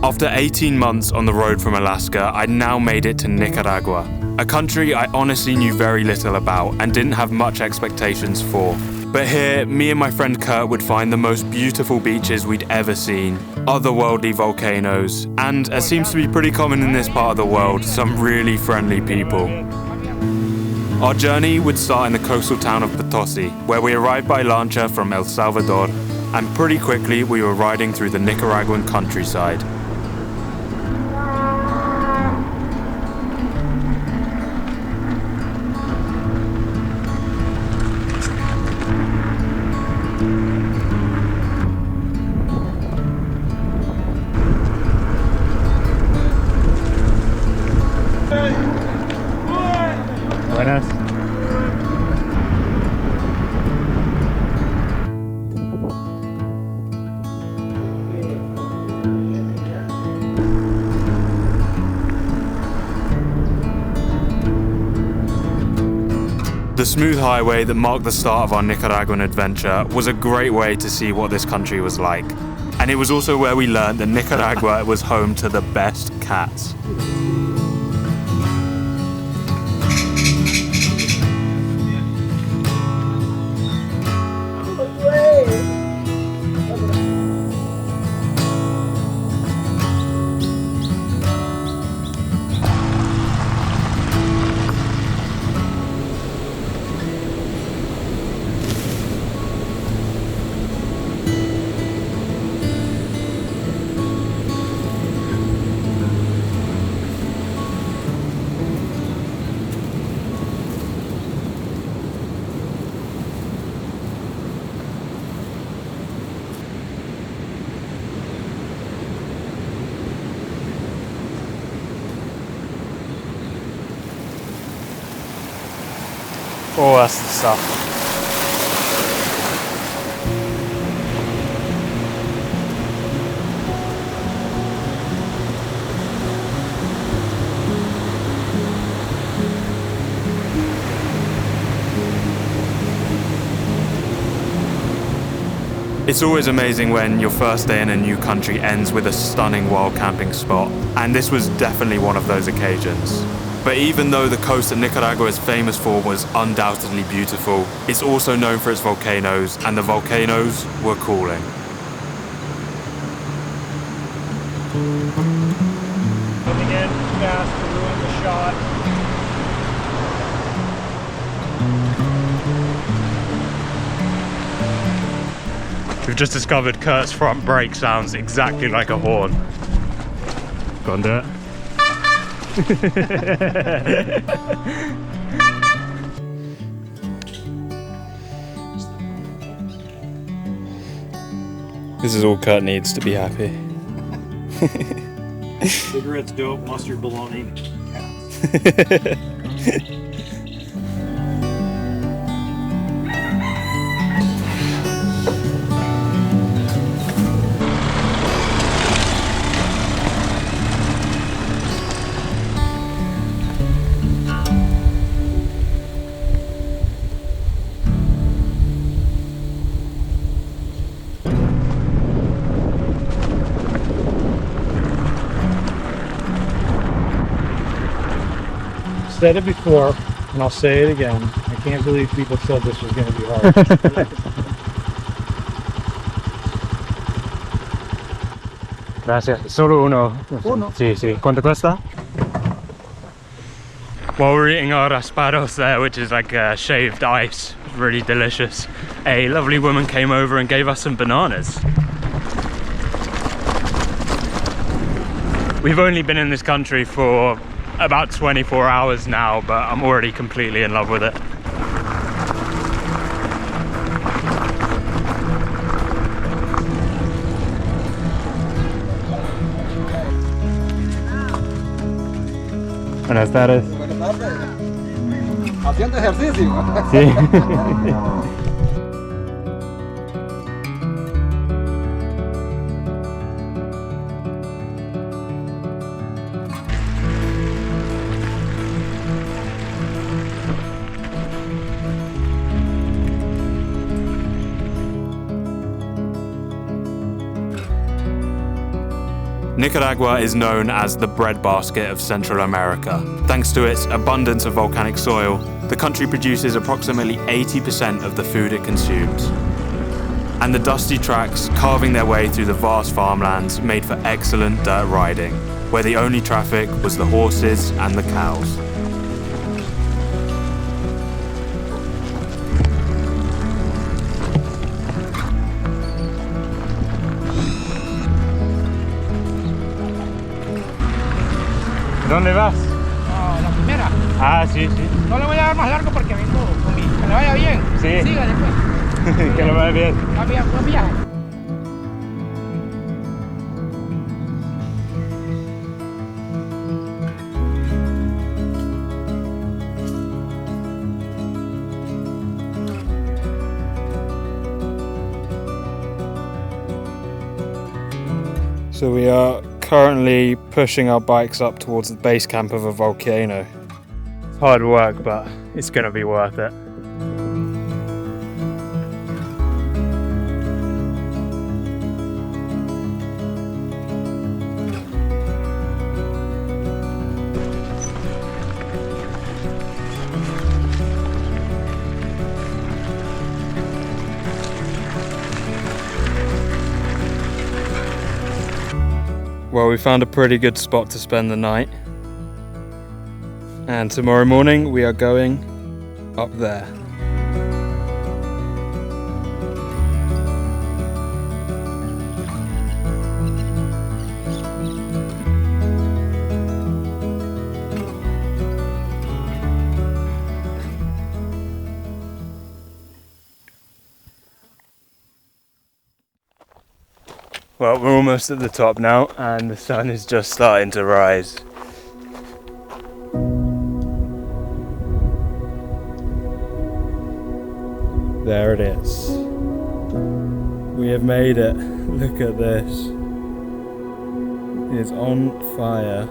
After 18 months on the road from Alaska, I'd now made it to Nicaragua, a country I honestly knew very little about and didn't have much expectations for. But here, me and my friend Kurt would find the most beautiful beaches we'd ever seen, otherworldly volcanoes, and, as seems to be pretty common in this part of the world, some really friendly people. Our journey would start in the coastal town of Potosi, where we arrived by lancha from El Salvador, and pretty quickly we were riding through the Nicaraguan countryside. Buenas. The smooth highway that marked the start of our Nicaraguan adventure was a great way to see what this country was like. And it was also where we learned that Nicaragua was home to the best cats. Oh, that's the stuff. It's always amazing when your first day in a new country ends with a stunning wild camping spot, and this was definitely one of those occasions. But even though the coast that Nicaragua is famous for was undoubtedly beautiful, it's also known for its volcanoes, and the volcanoes were cooling. Coming in fast to ruin the shot. We've just discovered Kurt's front brake sounds exactly like a horn. Go and do it. This is all Kurt needs to be happy. Cigarettes, dope, mustard, bologna. Said it before, and I'll say it again. I can't believe people said this was going to be hard. Gracias. Solo uno. Uno. Sí, sí. ¿Cuánto cuesta? While we're eating our raspados there, which is like shaved ice, really delicious, a lovely woman came over and gave us some bananas. We've only been in this country for about 24 hours now, but I'm already completely in love with it. Buenas tardes. Buenas tardes. Haciendo ejercicio. Sí. Nicaragua is known as the breadbasket of Central America. Thanks to its abundance of volcanic soil, the country produces approximately 80% of the food it consumes. And the dusty tracks carving their way through the vast farmlands made for excellent dirt riding, where the only traffic was the horses and the cows. ¿Dónde vas? No, la primera. Ah, sí, sí. No le voy a dar más largo porque vengo con mi... Que le vaya bien. Sí. Sígale pues. Que lo vaya bien. Buen viaje. So we are currently pushing our bikes up towards the base camp of a volcano. It's hard work, but it's gonna be worth it. Well, we found a pretty good spot to spend the night. And tomorrow morning we are going up there. Well, we're almost at the top now, and the sun is just starting to rise. There it is. We have made it. Look at this. It is on fire.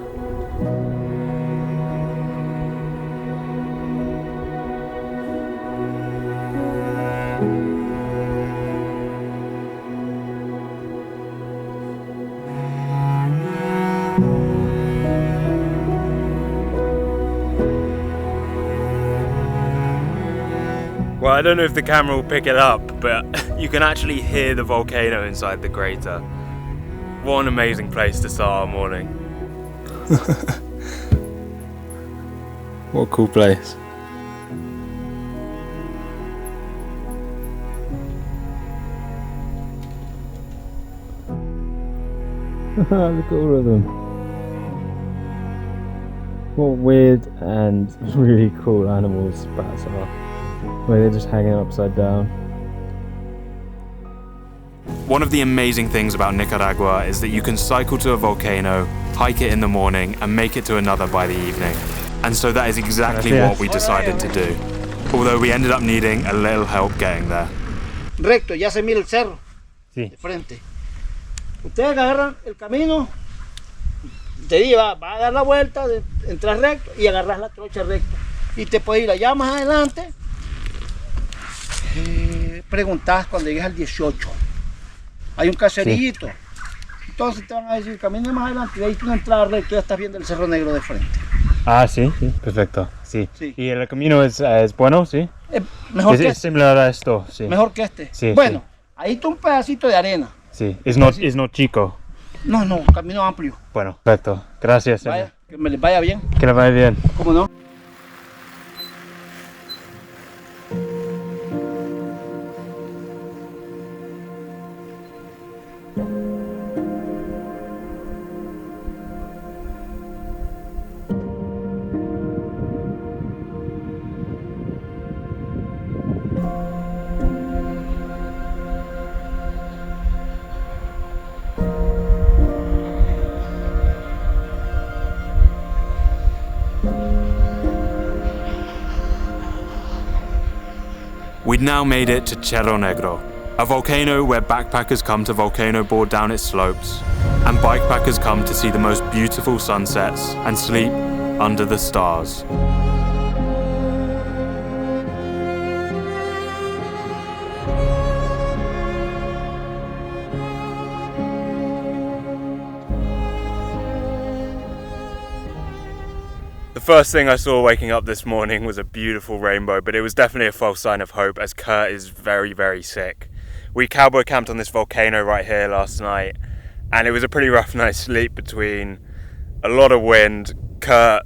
Well, I don't know if the camera will pick it up, but you can actually hear the volcano inside the crater. What an amazing place to start our morning. What a cool place. Look at all of them. What weird and really cool animals bats are. Where they're just hanging upside down. One of the amazing things about Nicaragua is that you can cycle to a volcano, hike it in the morning, and make it to another by the evening. And so that is exactly what we decided to do. Although we ended up needing a little help getting there. Recto, ya se mira el cerro. Sí. De frente. Ustedes agarran el camino. Te digo, va a dar la vuelta, entras recto y agarras la trocha recto. Y te puedes ir allá más adelante. Preguntas cuando llegues al 18. Hay un caserillito. Sí. Entonces te van a decir, camina más adelante y ahí tú entras recto, ya estás viendo el Cerro Negro de frente. Ah, sí, sí, perfecto. Sí. Sí. ¿Y el camino es bueno? Sí. Mejor que es similar a esto, sí. Mejor que este. Sí, bueno, sí. Ahí está un pedacito de arena. Sí, es no chico. No, camino amplio. Bueno, perfecto. Gracias. Vaya, que me les vaya bien. Que les vaya bien. ¿Cómo no? We'd now made it to Cerro Negro, a volcano where backpackers come to volcano board down its slopes, and bikepackers come to see the most beautiful sunsets and sleep under the stars. The first thing I saw waking up this morning was a beautiful rainbow, but it was definitely a false sign of hope as Kurt is very, very sick. We cowboy camped on this volcano right here last night, and it was a pretty rough night's sleep between a lot of wind, Kurt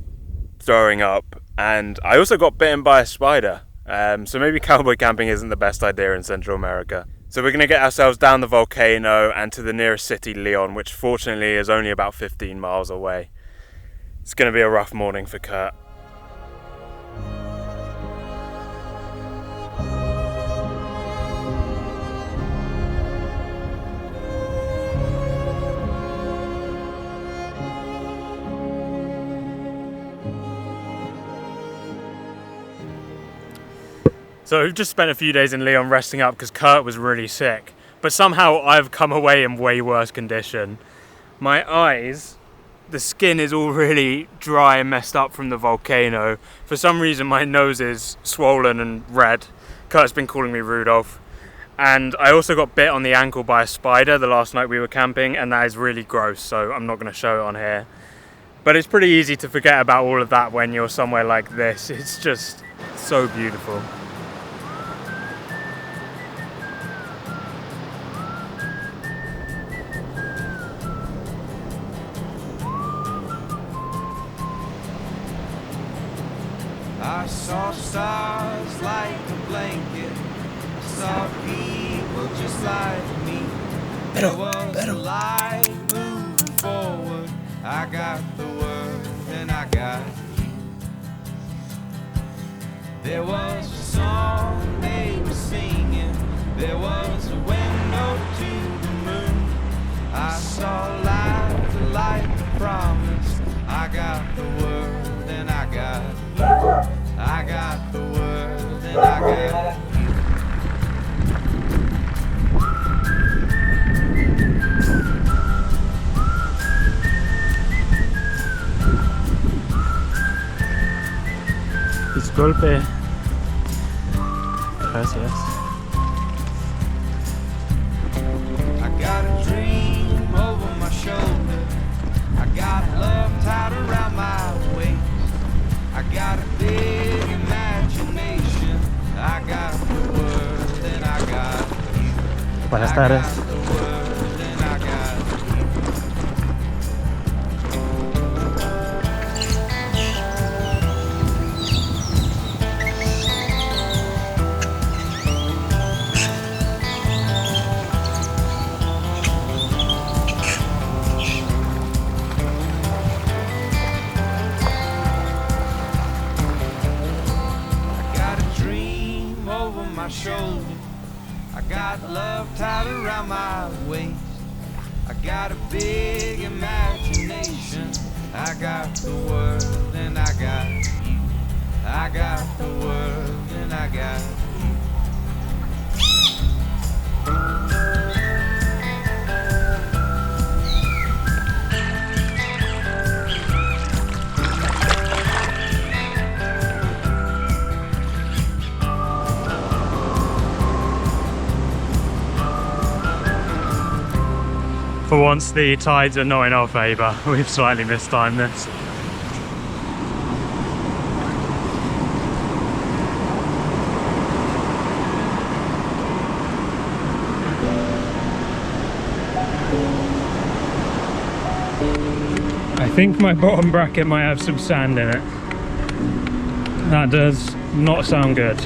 throwing up, and I also got bitten by a spider. So maybe cowboy camping isn't the best idea in Central America. So we're going to get ourselves down the volcano and to the nearest city, Leon, which fortunately is only about 15 miles away. It's going to be a rough morning for Kurt. So we've just spent a few days in Leon resting up because Kurt was really sick. But somehow I've come away in way worse condition. My eyes, the skin is all really dry and messed up from the volcano. For some reason my nose is swollen and red. Kurt's been calling me Rudolph. And I also got bit on the ankle by a spider the last night we were camping, and that is really gross, so I'm not going to show it on here. But it's pretty easy to forget about all of that when you're somewhere like this. It's just so beautiful. I saw stars like a blanket. I saw people just like me. There was a light moving forward. I got the word and I got you. There was a song they were singing. There was a window to the moon. I saw light like the promise. I got the word and I got you. I got the word and I got you. Disculpe. Gracias. I got a dream over my shoulder. I got love tied around my waist. I got a big imagination. I got the word and I got you. Buenas I tardes. got the word and I got you. Shoulder. I got love tied around my waist. I got a big imagination. I got the word and I got you. I got the word and I got you. For once the tides are not in our favour. We've slightly mistimed this. I think my bottom bracket might have some sand in it. That does not sound good.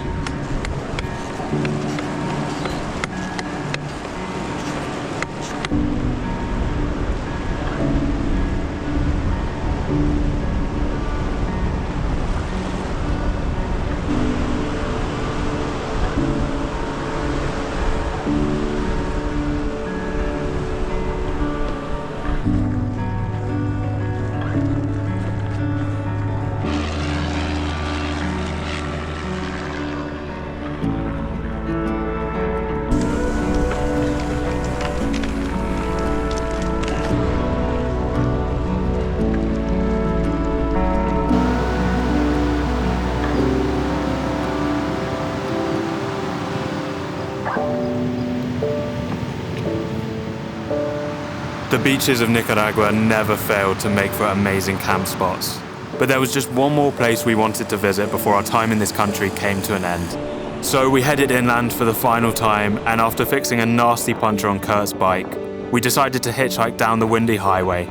The beaches of Nicaragua never fail to make for amazing camp spots. but there was just one more place we wanted to visit before our time in this country came to an end. So we headed inland for the final time, and after fixing a nasty puncture on Kurt's bike, we decided to hitchhike down the windy highway.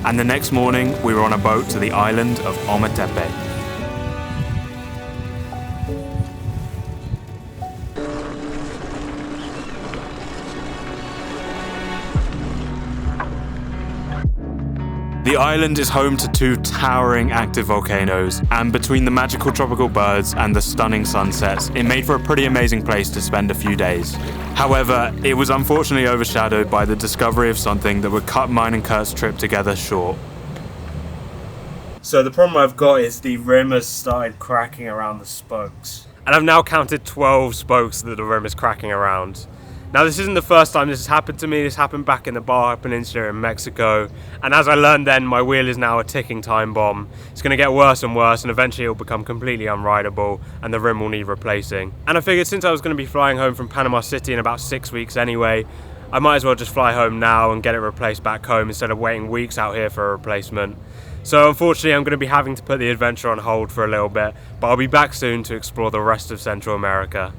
And the next morning, we were on a boat to the island of Ometepe. The island is home to two towering active volcanoes, and between the magical tropical birds and the stunning sunsets, it made for a pretty amazing place to spend a few days. However, it was unfortunately overshadowed by the discovery of something that would cut mine and Kurt's trip together short. So the problem I've got is the rim has started cracking around the spokes. And I've now counted 12 spokes that the rim is cracking around. Now this isn't the first time this has happened to me. This happened back in the Baja Peninsula in Mexico. And as I learned then, my wheel is now a ticking time bomb. It's going to get worse and worse, and eventually it will become completely unrideable and the rim will need replacing. And I figured since I was going to be flying home from Panama City in about 6 weeks anyway, I might as well just fly home now and get it replaced back home instead of waiting weeks out here for a replacement. So unfortunately I'm going to be having to put the adventure on hold for a little bit, but I'll be back soon to explore the rest of Central America.